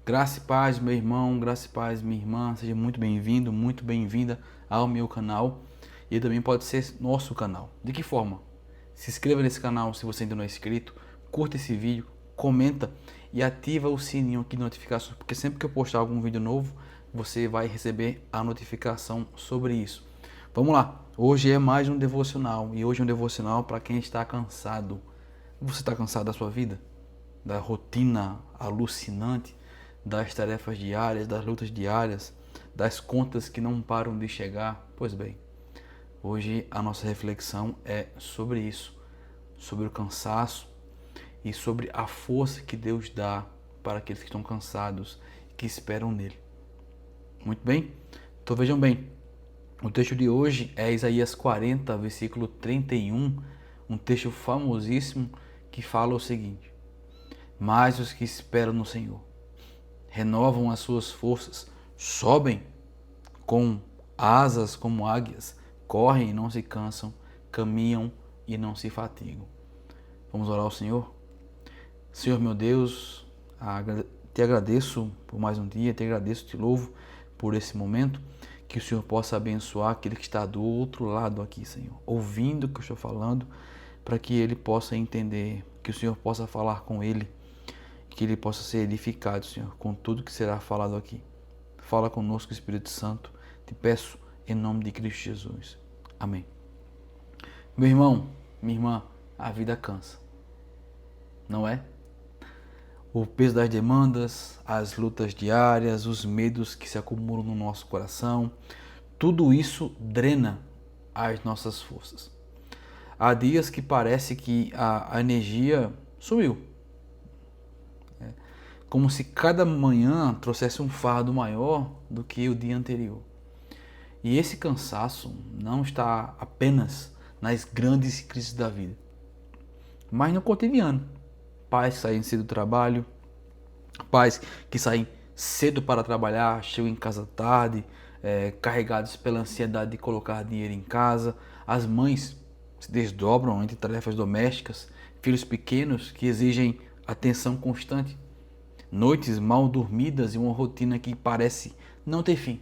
Graça e paz, meu irmão, graça e paz, minha irmã, seja muito bem-vindo, muito bem-vinda ao meu canal e também pode ser nosso canal. De que forma? Se inscreva nesse canal se você ainda não é inscrito, curta esse vídeo, comenta e ativa o sininho aqui de notificações, porque sempre que eu postar algum vídeo novo, você vai receber a notificação sobre isso. Vamos lá, hoje é mais um devocional e hoje é um devocional para quem está cansado. Você está cansado da sua vida? Da rotina alucinante, das tarefas diárias, das lutas diárias, das contas que não param de chegar? Pois bem, hoje a nossa reflexão é sobre isso, sobre o cansaço e sobre a força que Deus dá para aqueles que estão cansados e que esperam nele. Muito bem? Então vejam bem, o texto de hoje é Isaías 40, versículo 31, um texto famosíssimo que fala o seguinte: mas os que esperam no Senhor renovam as suas forças, sobem com asas como águias, correm e não se cansam, caminham e não se fatigam. Vamos orar ao Senhor? Senhor meu Deus, te agradeço por mais um dia, te agradeço, te louvo por esse momento, que o Senhor possa abençoar aquele que está do outro lado aqui, Senhor, ouvindo o que eu estou falando, para que ele possa entender, que o Senhor possa falar com ele, que ele possa ser edificado, Senhor, com tudo que será falado aqui. Fala conosco, Espírito Santo, te peço em nome de Cristo Jesus. Amém. Meu irmão, minha irmã, a vida cansa, não é? O peso das demandas, as lutas diárias, os medos que se acumulam no nosso coração, tudo isso drena as nossas forças. Há dias que parece que a energia sumiu, como se cada manhã trouxesse um fardo maior do que o dia anterior. E esse cansaço não está apenas nas grandes crises da vida, mas no cotidiano. Pais que saem cedo do trabalho, pais que saem cedo para trabalhar, chegam em casa tarde, carregados pela ansiedade de colocar dinheiro em casa. As mães se desdobram entre tarefas domésticas, filhos pequenos que exigem atenção constante, noites mal dormidas e uma rotina que parece não ter fim.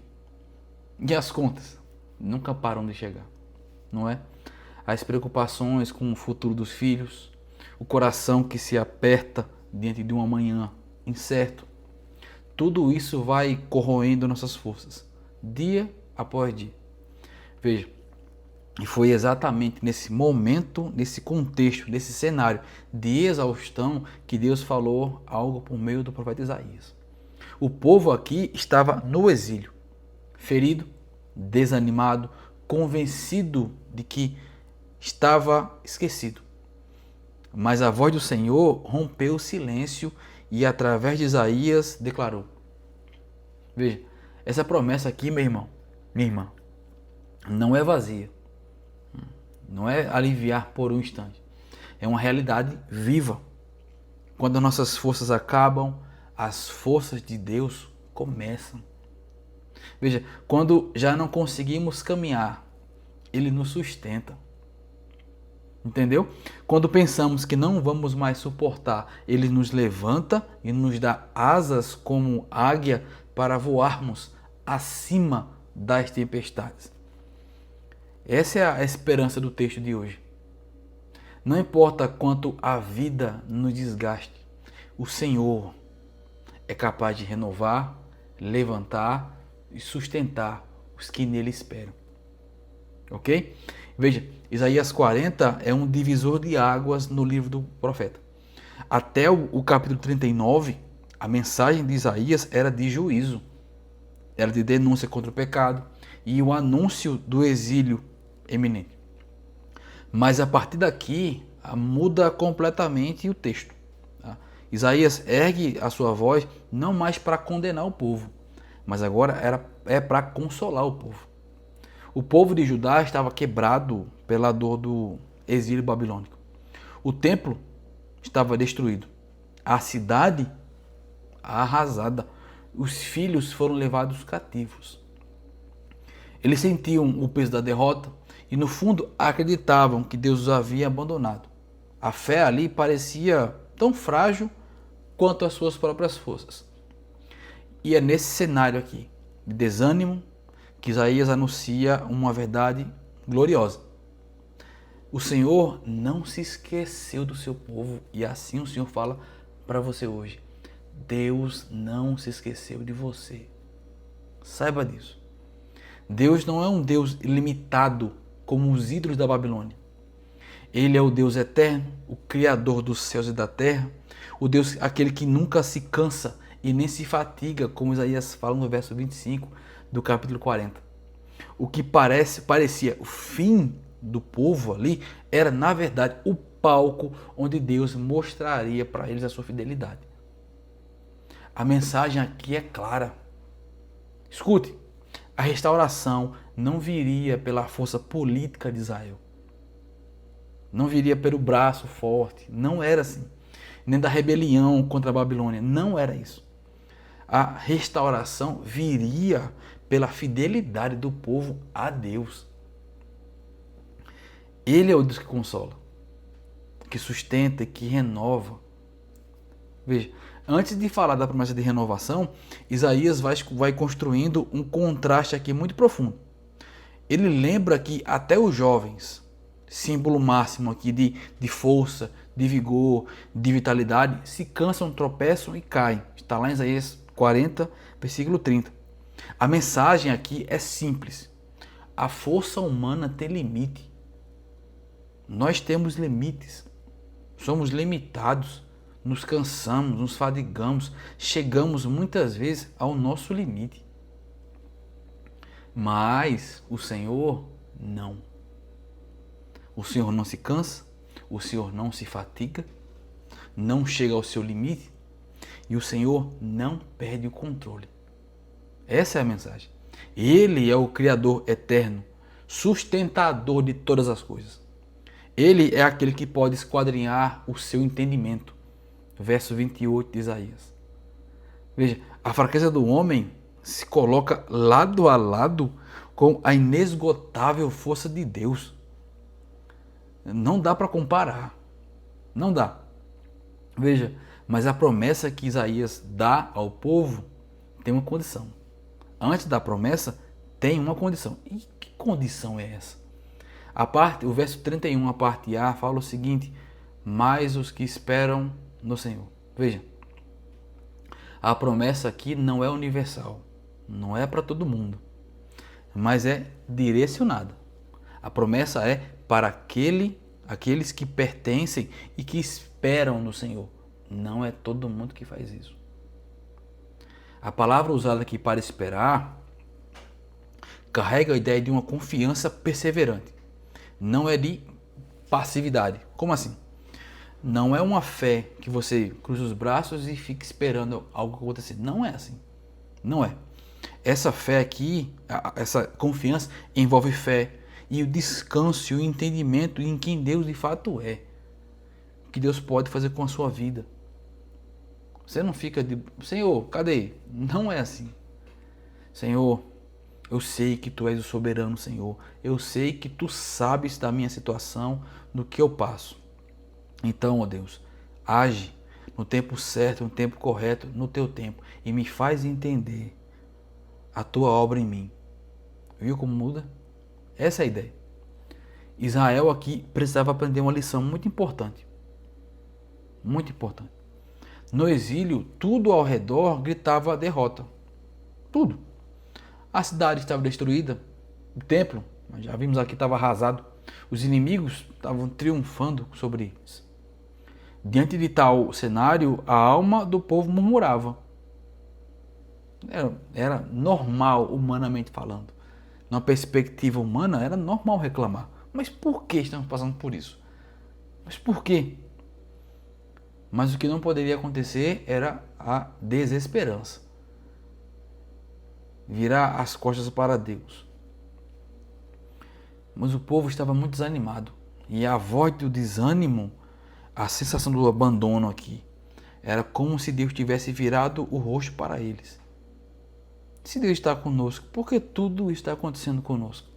E as contas nunca param de chegar, não é? As preocupações com o futuro dos filhos, o coração que se aperta diante de um amanhã incerto. Tudo isso vai corroendo nossas forças, dia após dia. Veja, e foi exatamente nesse momento, nesse contexto, nesse cenário de exaustão que Deus falou algo por meio do profeta Isaías. O povo aqui estava no exílio, ferido, desanimado, convencido de que estava esquecido. Mas a voz do Senhor rompeu o silêncio e através de Isaías declarou. Veja, essa promessa aqui, meu irmão, minha irmã, não é vazia. Não é aliviar por um instante. É uma realidade viva. Quando nossas forças acabam, as forças de Deus começam. Veja, quando já não conseguimos caminhar, Ele nos sustenta. Entendeu? Quando pensamos que não vamos mais suportar, Ele nos levanta e nos dá asas como águia para voarmos acima das tempestades. Essa é a esperança do texto de hoje. Não importa quanto a vida nos desgaste, o Senhor é capaz de renovar, levantar e sustentar os que nele esperam. Ok? Veja, Isaías 40 é um divisor de águas no livro do profeta. Até o capítulo 39, a mensagem de Isaías era de juízo, era de denúncia contra o pecado e o anúncio do exílio eminente. Mas a partir daqui muda completamente o texto. Tá? Isaías ergue a sua voz não mais para condenar o povo, mas agora é para consolar o povo. O povo de Judá estava quebrado pela dor do exílio babilônico. O templo estava destruído. A cidade arrasada. Os filhos foram levados cativos. Eles sentiam o peso da derrota e no fundo acreditavam que Deus os havia abandonado. A fé ali parecia tão frágil quanto as suas próprias forças. E é nesse cenário aqui, de desânimo, que Isaías anuncia uma verdade gloriosa. O Senhor não se esqueceu do seu povo, e assim o Senhor fala para você hoje. Deus não se esqueceu de você. Saiba disso. Deus não é um Deus limitado como os ídolos da Babilônia. Ele é o Deus eterno, o Criador dos céus e da terra, o Deus, aquele que nunca se cansa e nem se fatiga, como Isaías fala no verso 25 do capítulo 40. O que parecia o fim do povo ali, era na verdade o palco onde Deus mostraria para eles a sua fidelidade. A mensagem aqui é clara. Escute, a restauração não viria pela força política de Israel. Não viria pelo braço forte, não era assim. Nem da rebelião contra a Babilônia, não era isso. A restauração viria pela fidelidade do povo a Deus. Ele é o Deus que consola, que sustenta e que renova. Veja, antes de falar da promessa de renovação, Isaías vai construindo um contraste aqui muito profundo. Ele lembra que até os jovens, símbolo máximo aqui de força, de vigor, de vitalidade, se cansam, tropeçam e caem. Está lá em Isaías 40, versículo 30. A mensagem aqui é simples. A força humana tem limite. Nós temos limites. Somos limitados. Nos cansamos, nos fadigamos. Chegamos muitas vezes ao nosso limite. Mas o Senhor não. O Senhor não se cansa, o Senhor não se fatiga, não chega ao seu limite e o Senhor não perde o controle. Essa é a mensagem. Ele é o Criador eterno, sustentador de todas as coisas. Ele é aquele que pode esquadrinhar o seu entendimento. Verso 28 de Isaías. Veja, a fraqueza do homem se coloca lado a lado com a inesgotável força de Deus. Não dá para comparar. Não dá. Veja, mas a promessa que Isaías dá ao povo tem uma condição. Antes da promessa, tem uma condição. E que condição é essa? O verso 31, a parte A, fala o seguinte: mas os que esperam no Senhor. Veja, a promessa aqui não é universal. Não é para todo mundo. Mas é direcionada. A promessa é para aqueles que pertencem e que esperam no Senhor. Não é todo mundo que faz isso. A palavra usada aqui para esperar carrega a ideia de uma confiança perseverante. Não é de passividade. Como assim? Não é uma fé que você cruza os braços e fica esperando algo acontecer. Não é assim. Não é. Essa fé aqui, essa confiança envolve fé e o descanso e o entendimento em quem Deus de fato é. O que Deus pode fazer com a sua vida. Você não fica de, Senhor, cadê? Não é assim. Senhor, eu sei que Tu és o soberano, Senhor. Eu sei que Tu sabes da minha situação, do que eu passo. Então, ó Deus, age no tempo certo, no tempo correto, no Teu tempo. E me faz entender a Tua obra em mim. Viu como muda? Essa é a ideia. Israel aqui precisava aprender uma lição muito importante. Muito importante. No exílio, tudo ao redor gritava derrota. Tudo. A cidade estava destruída. O templo, já vimos aqui, estava arrasado. Os inimigos estavam triunfando sobre eles. Diante de tal cenário, a alma do povo murmurava. Era normal, humanamente falando. Na perspectiva humana, era normal reclamar. Mas por que estamos passando por isso? Mas por quê? Mas o que não poderia acontecer era a desesperança. Virar as costas para Deus. Mas o povo estava muito desanimado. E a voz do desânimo, a sensação do abandono aqui, era como se Deus tivesse virado o rosto para eles. Se Deus está conosco, por que tudo está acontecendo conosco?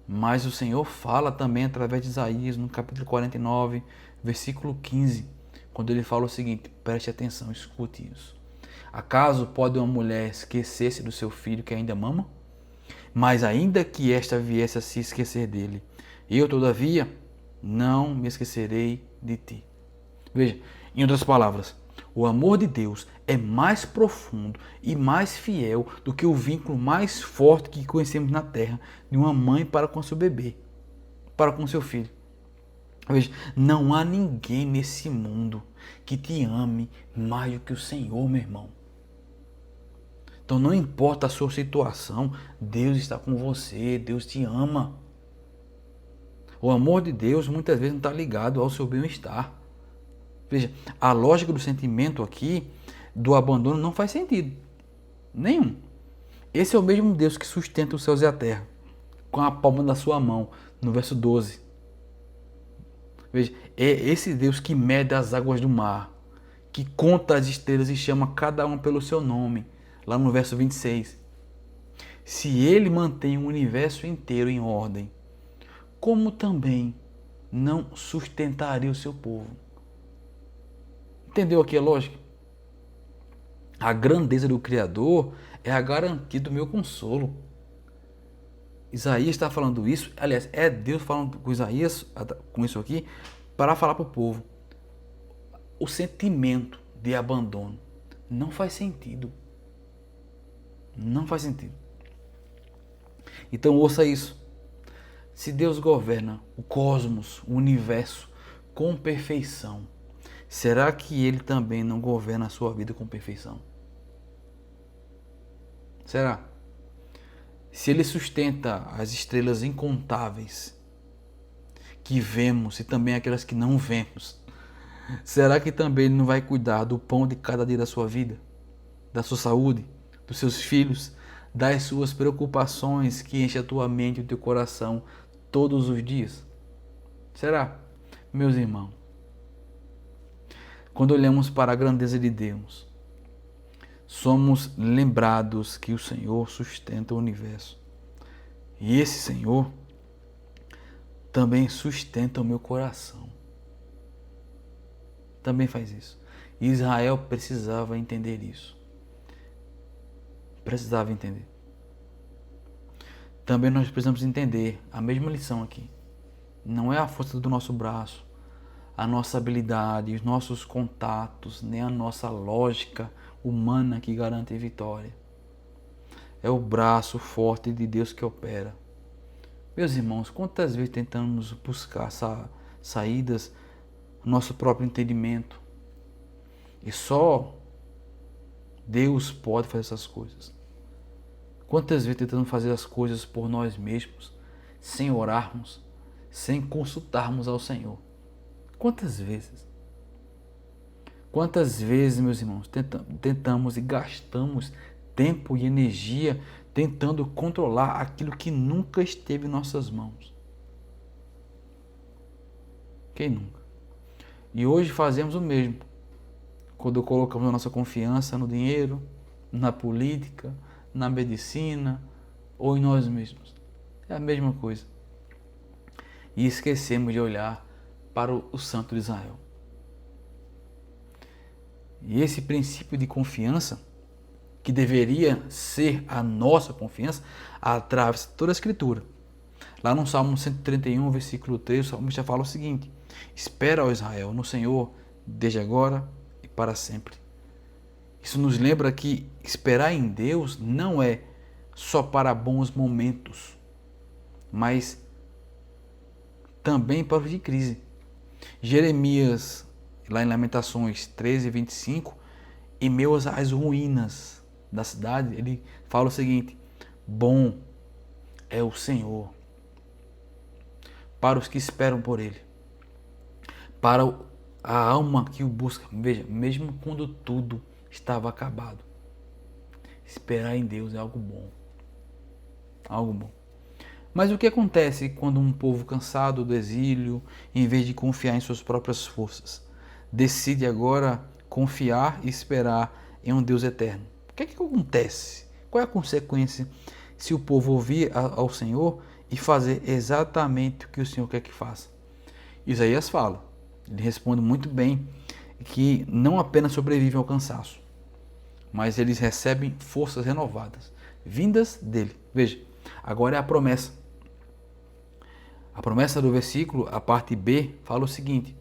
Mas o Senhor fala também através de Isaías, no capítulo 49, versículo 15, quando ele fala o seguinte, preste atenção, escute isso. Acaso pode uma mulher esquecer-se do seu filho que ainda mama? Mas ainda que esta viesse a se esquecer dele, eu, todavia, não me esquecerei de ti. Veja, em outras palavras, o amor de Deus é mais profundo e mais fiel do que o vínculo mais forte que conhecemos na terra de uma mãe para com seu bebê, para com seu filho. Veja, não há ninguém nesse mundo que te ame mais do que o Senhor, meu irmão. Então não importa a sua situação, Deus está com você, Deus te ama. O amor de Deus muitas vezes não está ligado ao seu bem-estar. Veja, a lógica do sentimento aqui, do abandono, não faz sentido. Nenhum. Esse é o mesmo Deus que sustenta os céus e a terra, com a palma da sua mão, no verso 12. Veja, é esse Deus que mede as águas do mar, que conta as estrelas e chama cada uma pelo seu nome, lá no verso 26. Se ele mantém o universo inteiro em ordem, como também não sustentaria o seu povo? Entendeu aqui a lógica? A grandeza do Criador é a garantia do meu consolo. Isaías está falando isso, aliás, é Deus falando com Isaías, com isso aqui, para falar para o povo. O sentimento de abandono não faz sentido. Não faz sentido. Então ouça isso. Se Deus governa o cosmos, o universo, com perfeição, será que Ele também não governa a sua vida com perfeição? Será? Se Ele sustenta as estrelas incontáveis que vemos e também aquelas que não vemos, será que também Ele não vai cuidar do pão de cada dia da sua vida, da sua saúde, dos seus filhos, das suas preocupações que enchem a tua mente e o teu coração todos os dias? Será? Meus irmãos, quando olhamos para a grandeza de Deus, somos lembrados que o Senhor sustenta o universo. E esse Senhor também sustenta o meu coração. Também faz isso. E Israel precisava entender isso. Precisava entender. Também nós precisamos entender a mesma lição aqui. Não é a força do nosso braço, a nossa habilidade, os nossos contatos, nem a nossa lógica humana que garante vitória. É o braço forte de Deus que opera. Meus irmãos, quantas vezes tentamos buscar saídas no nosso próprio entendimento? E só Deus pode fazer essas coisas. Quantas vezes tentamos fazer as coisas por nós mesmos, sem orarmos, sem consultarmos ao Senhor? Quantas vezes? Quantas vezes, meus irmãos, tentamos e gastamos tempo e energia tentando controlar aquilo que nunca esteve em nossas mãos? Quem nunca? E hoje fazemos o mesmo. Quando colocamos a nossa confiança no dinheiro, na política, na medicina ou em nós mesmos. É a mesma coisa. E esquecemos de olhar para o Santo de Israel. E esse princípio de confiança, que deveria ser a nossa confiança, atravessa toda a Escritura. Lá no Salmo 131, versículo 3, o salmista fala o seguinte: espera, ó Israel, no Senhor, desde agora e para sempre. Isso nos lembra que esperar em Deus não é só para bons momentos, mas também para os de crise. Jeremias, lá em Lamentações 13, 25, em meio às ruínas da cidade, ele fala o seguinte: bom é o Senhor para os que esperam por Ele, para a alma que o busca. Veja, mesmo quando tudo estava acabado, esperar em Deus é algo bom. Algo bom. Mas o que acontece quando um povo cansado do exílio, em vez de confiar em suas próprias forças, decide agora confiar e esperar em um Deus eterno? O que é que acontece? Qual é a consequência se o povo ouvir ao Senhor e fazer exatamente o que o Senhor quer que faça? Isaías fala, ele responde muito bem, que não apenas sobrevivem ao cansaço, mas eles recebem forças renovadas, vindas dele. Veja, agora é a promessa. A promessa do versículo, a parte B, fala o seguinte,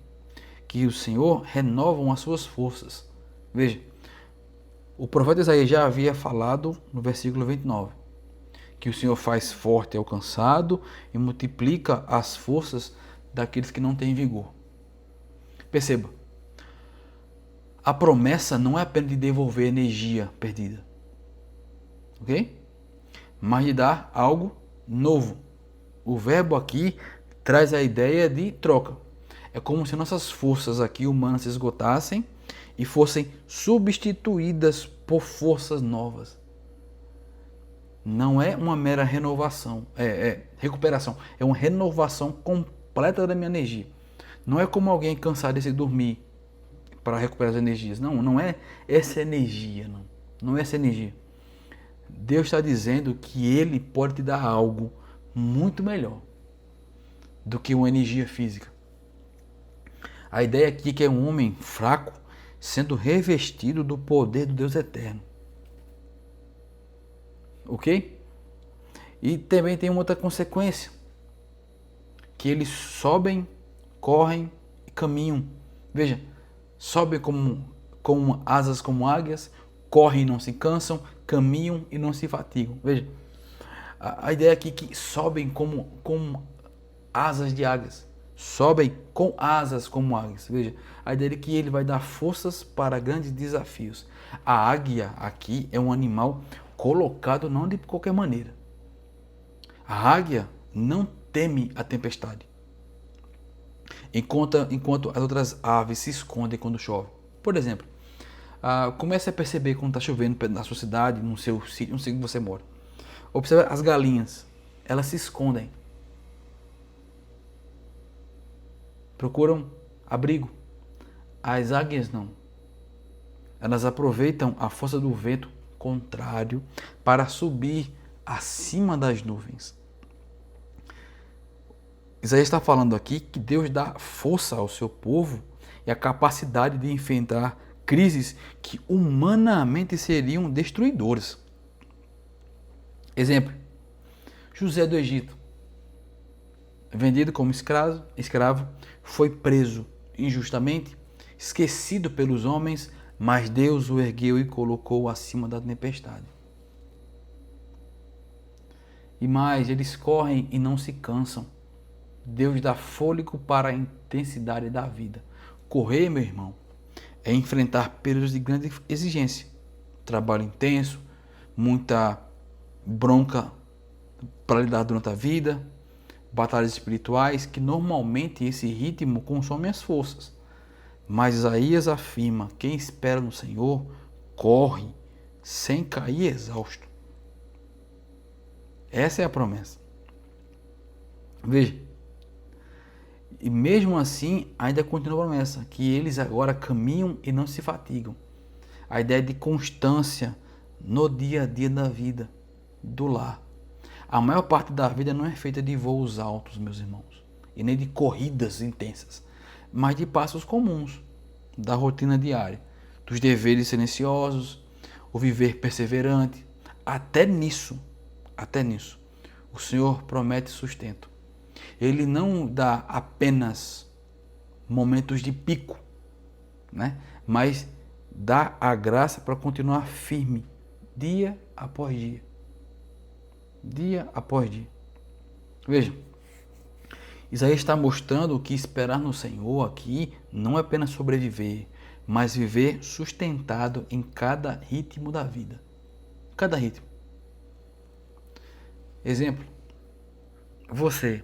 que o Senhor renovam as suas forças. Veja, o profeta Isaías já havia falado no versículo 29, que o Senhor faz forte ao cansado e multiplica as forças daqueles que não têm vigor. Perceba, a promessa não é apenas de devolver energia perdida, ok? Mas de dar algo novo. O verbo aqui traz a ideia de troca. É como se nossas forças aqui humanas se esgotassem e fossem substituídas por forças novas. Não é uma mera renovação, recuperação, é uma renovação completa da minha energia. Não é como alguém cansado de se dormir para recuperar as energias. Não é essa energia, não é essa energia. Deus está dizendo que Ele pode te dar algo muito melhor do que uma energia física. A ideia aqui é que é um homem fraco sendo revestido do poder do Deus eterno. Ok? E também tem uma outra consequência, que eles sobem, correm e caminham. Veja, sobem com asas como águias, correm e não se cansam, caminham e não se fatigam. Veja, a ideia aqui é que sobem como asas de águias. Sobem com asas como águias. Veja, a ideia é que ele vai dar forças para grandes desafios. A águia aqui é um animal colocado não de qualquer maneira. A águia não teme a tempestade, enquanto as outras aves se escondem quando chove. Por exemplo, comece a perceber quando está chovendo na sua cidade, no seu sítio, não sei onde você mora. Observe as galinhas, elas se escondem, procuram abrigo. As águias não. Elas aproveitam a força do vento contrário para subir acima das nuvens. Isaías está falando aqui que Deus dá força ao seu povo e a capacidade de enfrentar crises que humanamente seriam destruidoras. Exemplo, José do Egito, vendido como escravo, foi preso injustamente, esquecido pelos homens, mas Deus o ergueu e colocou acima da tempestade. E mais, eles correm e não se cansam. Deus dá fôlego para a intensidade da vida. Correr, meu irmão, é enfrentar períodos de grande exigência. Trabalho intenso, muita bronca para lidar durante a vida, batalhas espirituais, que normalmente esse ritmo consome as forças. Mas Isaías afirma: quem espera no Senhor corre sem cair exausto. Essa é a promessa. Veja, e mesmo assim ainda continua a promessa, que eles agora caminham e não se fatigam. A ideia de constância no dia a dia da vida, do lar. A maior parte da vida não é feita de voos altos, meus irmãos, e nem de corridas intensas, mas de passos comuns, da rotina diária, dos deveres silenciosos, o viver perseverante. Até nisso, o Senhor promete sustento. Ele não dá apenas momentos de pico, né? Mas dá a graça para continuar firme, dia após dia. Dia após dia. Veja, Isaías está mostrando que esperar no Senhor aqui não é apenas sobreviver, mas viver sustentado em cada ritmo da vida. Cada ritmo. Exemplo, você,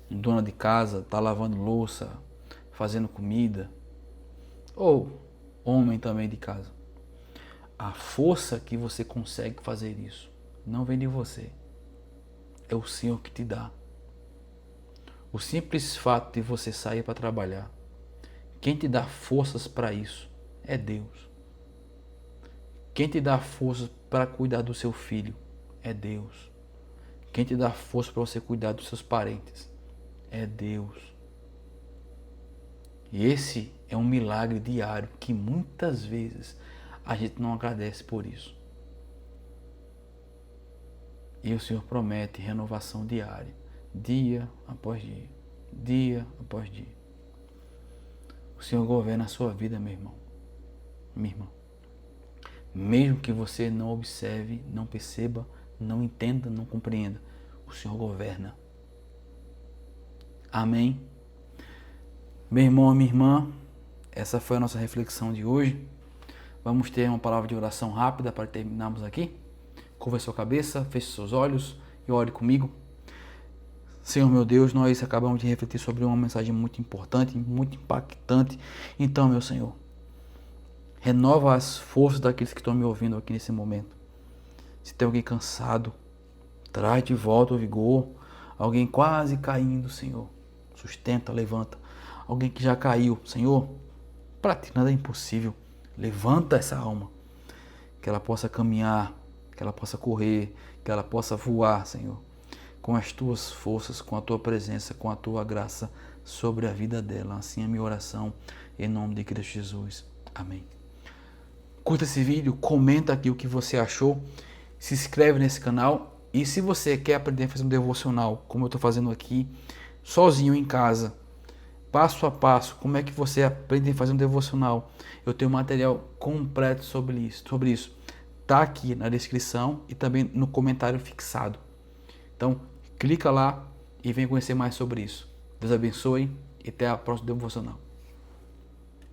dona de casa, está lavando louça, fazendo comida, ou homem também de casa. A força que você consegue fazer isso não vem de você, é o Senhor que te dá. O simples fato de você sair para trabalhar, quem te dá forças para isso é Deus. Quem te dá forças para cuidar do seu filho é Deus. Quem te dá força para você cuidar dos seus parentes é Deus. E esse é um milagre diário que muitas vezes a gente não agradece por isso. E o Senhor promete renovação diária, dia após dia, dia após dia. O Senhor governa a sua vida, meu irmão, minha irmã. Mesmo que você não observe, não perceba, não entenda, não compreenda, o Senhor governa. Amém? Meu irmão, minha irmã, essa foi a nossa reflexão de hoje. Vamos ter uma palavra de oração rápida para terminarmos aqui. Curva a sua cabeça, feche seus olhos e ore comigo. Senhor meu Deus, nós acabamos de refletir sobre uma mensagem muito importante, muito impactante. Então, meu Senhor, renova as forças daqueles que estão me ouvindo aqui nesse momento. Se tem alguém cansado, traz de volta o vigor. Alguém quase caindo, Senhor, sustenta, levanta. Alguém que já caiu, Senhor, para ti nada é impossível. Levanta essa alma, que ela possa caminhar, que ela possa correr, que ela possa voar, Senhor, com as tuas forças, com a tua presença, com a tua graça sobre a vida dela. Assim é a minha oração, em nome de Cristo Jesus. Amém. Curta esse vídeo, comenta aqui o que você achou, se inscreve nesse canal e se você quer aprender a fazer um devocional, como eu estou fazendo aqui, sozinho em casa, passo a passo, como é que você aprende a fazer um devocional, eu tenho material completo sobre isso. Tá aqui na descrição e também no comentário fixado. Então, clica lá e vem conhecer mais sobre isso. Deus abençoe e até a próxima devocional.